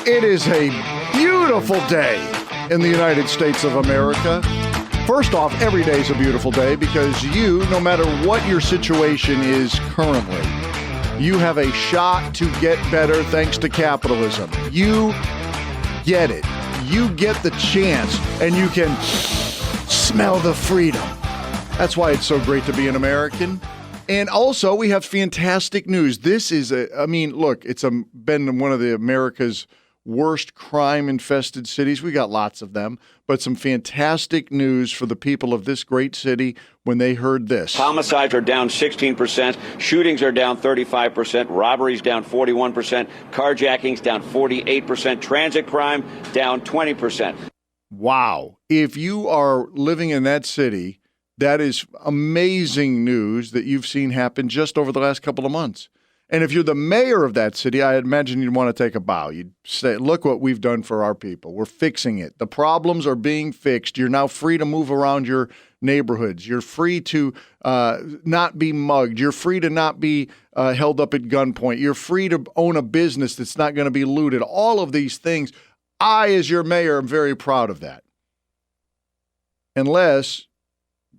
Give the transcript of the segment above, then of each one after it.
It is a beautiful day in the United States of America. First off, every day is a beautiful day because you, no matter what your situation is currently, you have a shot to get better thanks to capitalism. You get it. You get the chance, and you can smell the freedom. That's why it's so great to be an American. And also, we have fantastic news. This is it's been one of America's worst crime-infested cities. We got lots of them, but some fantastic news for the people of this great city when they heard this. Homicides are down 16%, shootings are down 35%, robberies down 41%, carjackings down 48%, transit crime down 20%. Wow. If you are living in that city, that is amazing news that you've seen happen just over the last couple of months. And if you're the mayor of that city, I imagine you'd want to take a bow. You'd say, look what we've done for our people. We're fixing it. The problems are being fixed. You're now free to move around your neighborhoods. You're free to not be mugged. You're free to not be held up at gunpoint. You're free to own a business that's not going to be looted. All of these things, I, as your mayor, am very proud of that. Unless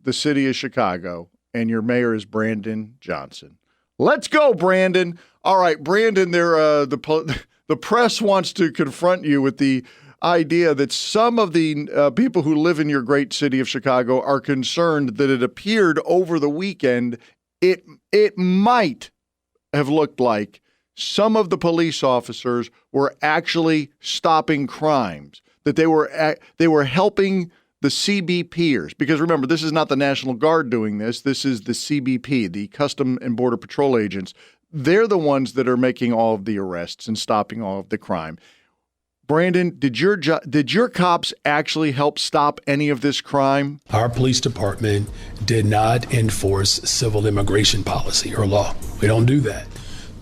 the city is Chicago and your mayor is Brandon Johnson. Let's go, Brandon. All right, Brandon, the press wants to confront you with the idea that some of the people who live in your great city of Chicago are concerned that it appeared over the weekend it might have looked like some of the police officers were actually stopping crimes, that they were helping the CBPers, because remember, this is not the National Guard doing this. This is the CBP, the Custom and Border Patrol agents. They're the ones that are making all of the arrests and stopping all of the crime. Brandon, did your cops actually help stop any of this crime? Our police department did not enforce civil immigration policy or law. We don't do that.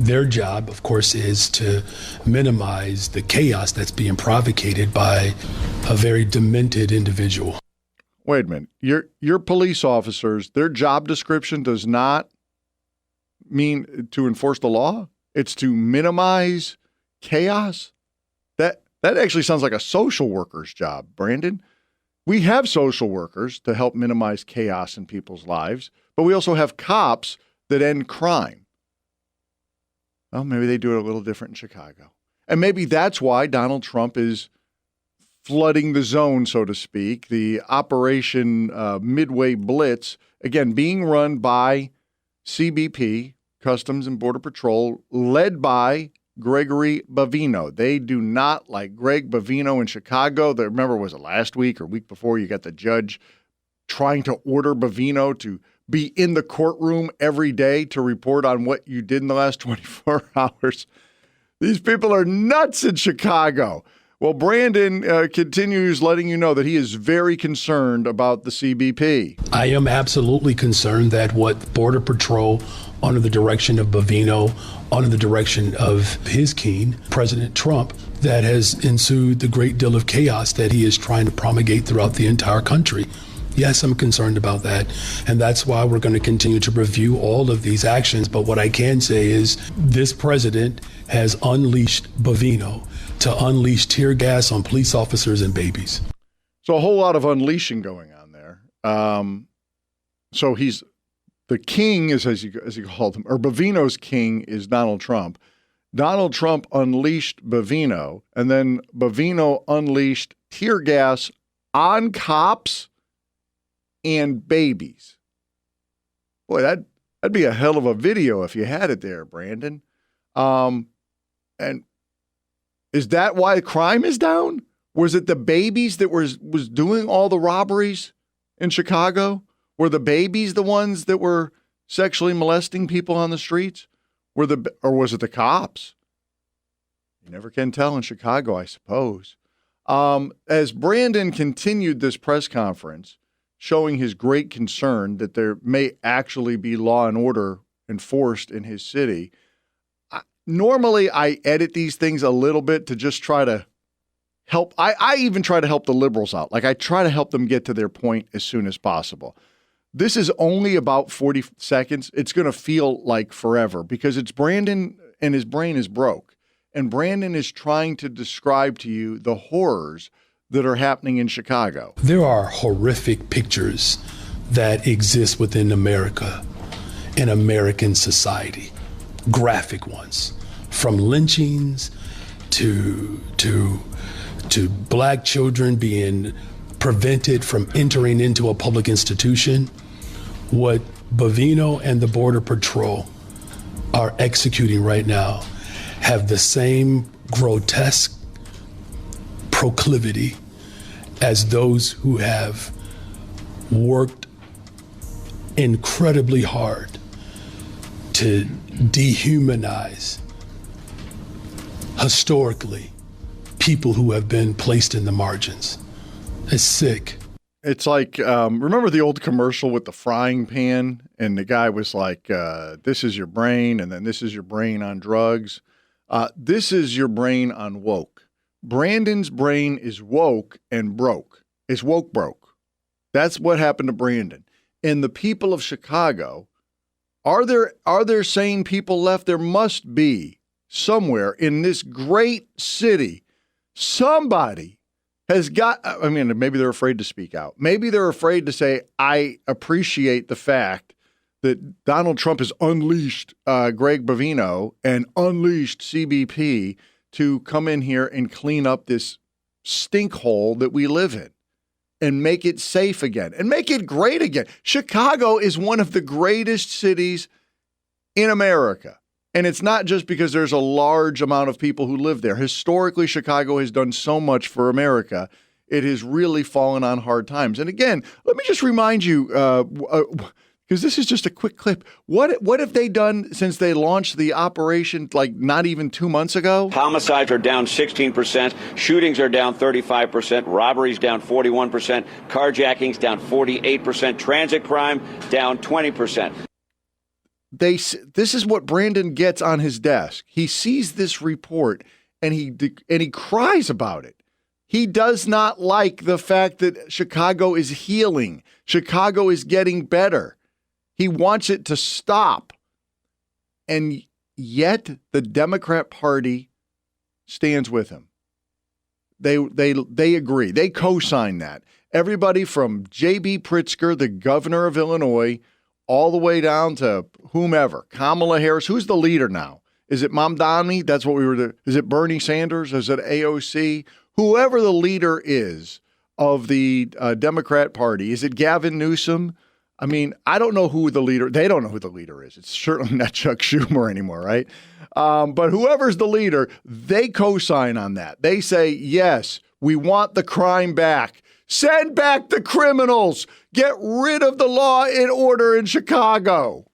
Their job, of course, is to minimize the chaos that's being provocated by a very demented individual. Wait a minute. Your police officers, their job description does not mean to enforce the law? It's to minimize chaos? That actually sounds like a social worker's job, Brandon. We have social workers to help minimize chaos in people's lives, but we also have cops that end crime. Well, maybe they do it a little different in Chicago. And maybe that's why Donald Trump is flooding the zone, so to speak. The Operation Midway Blitz, again, being run by CBP, Customs and Border Patrol, led by Gregory Bavino. They do not like Greg Bavino in Chicago. Remember, was it last week or week before, you got the judge trying to order Bavino to be in the courtroom every day to report on what you did in the last 24 hours. These people are nuts in Chicago. Well, Brandon continues letting you know that he is very concerned about the CBP. I am absolutely concerned that what Border Patrol, under the direction of Bavino, under the direction of his king, President Trump, that has ensued the great deal of chaos that he is trying to promulgate throughout the entire country. Yes, I'm concerned about that, and that's why we're going to continue to review all of these actions. But what I can say is this president has unleashed Bavino to unleash tear gas on police officers and babies. So a whole lot of unleashing going on there. So he's the king, is as you called him, or Bavino's king is Donald Trump. Donald Trump unleashed Bavino, and then Bavino unleashed tear gas on cops and babies. Boy, that'd be a hell of a video if you had it there, Brandon. And is that why crime is down? Was it the babies that was doing all the robberies in Chicago? Were the babies the ones that were sexually molesting people on the streets? Or was it the cops? You never can tell in Chicago, I suppose. As Brandon continued this press conference, showing his great concern that there may actually be law and order enforced in his city. Normally, I edit these things a little bit to just try to help. I even try to help the liberals out. Like, I try to help them get to their point as soon as possible. This is only about 40 seconds. It's going to feel like forever because it's Brandon and his brain is broke. And Brandon is trying to describe to you the horrors that are happening in Chicago. There are horrific pictures that exist within America, in American society, graphic ones, from lynchings to black children being prevented from entering into a public institution. What Bovino and the Border Patrol are executing right now have the same grotesque proclivity as those who have worked incredibly hard to dehumanize historically people who have been placed in the margins. It's sick. It's like, remember the old commercial with the frying pan? And the guy was like, this is your brain, and then this is your brain on drugs. This is your brain on woke. Brandon's brain is woke and broke. It's woke broke. That's what happened to Brandon. And the people of Chicago, are there sane people left? There must be somewhere in this great city. Somebody has got, I mean, maybe they're afraid to speak out. Maybe they're afraid to say, I appreciate the fact that Donald Trump has unleashed Greg Bovino and unleashed CBP to come in here and clean up this stink hole that we live in and make it safe again and make it great again. Chicago is one of the greatest cities in America. And it's not just because there's a large amount of people who live there. Historically, Chicago has done so much for America. It has really fallen on hard times. And again, let me just remind you, because this is just a quick clip. What have they done since they launched the operation, like not even 2 months ago? Homicides are down 16%. Shootings are down 35%. Robberies down 41%. Carjackings down 48%. Transit crime down 20%. This is what Brandon gets on his desk. He sees this report and he cries about it. He does not like the fact that Chicago is healing. Chicago is getting better. He wants it to stop. And yet the Democrat Party stands with him. They agree. They co-sign that. Everybody from J.B. Pritzker, the governor of Illinois, all the way down to whomever, Kamala Harris. Who's the leader now? Is it Mamdani? That's what we were doing. Is it Bernie Sanders? Is it AOC? Whoever the leader is of the Democrat Party. Is it Gavin Newsom? I mean, I don't know who the leader. They don't know who the leader is. It's certainly not Chuck Schumer anymore, right? But whoever's the leader, they co-sign on that. They say, yes, we want the crime back. Send back the criminals. Get rid of the law and order in Chicago.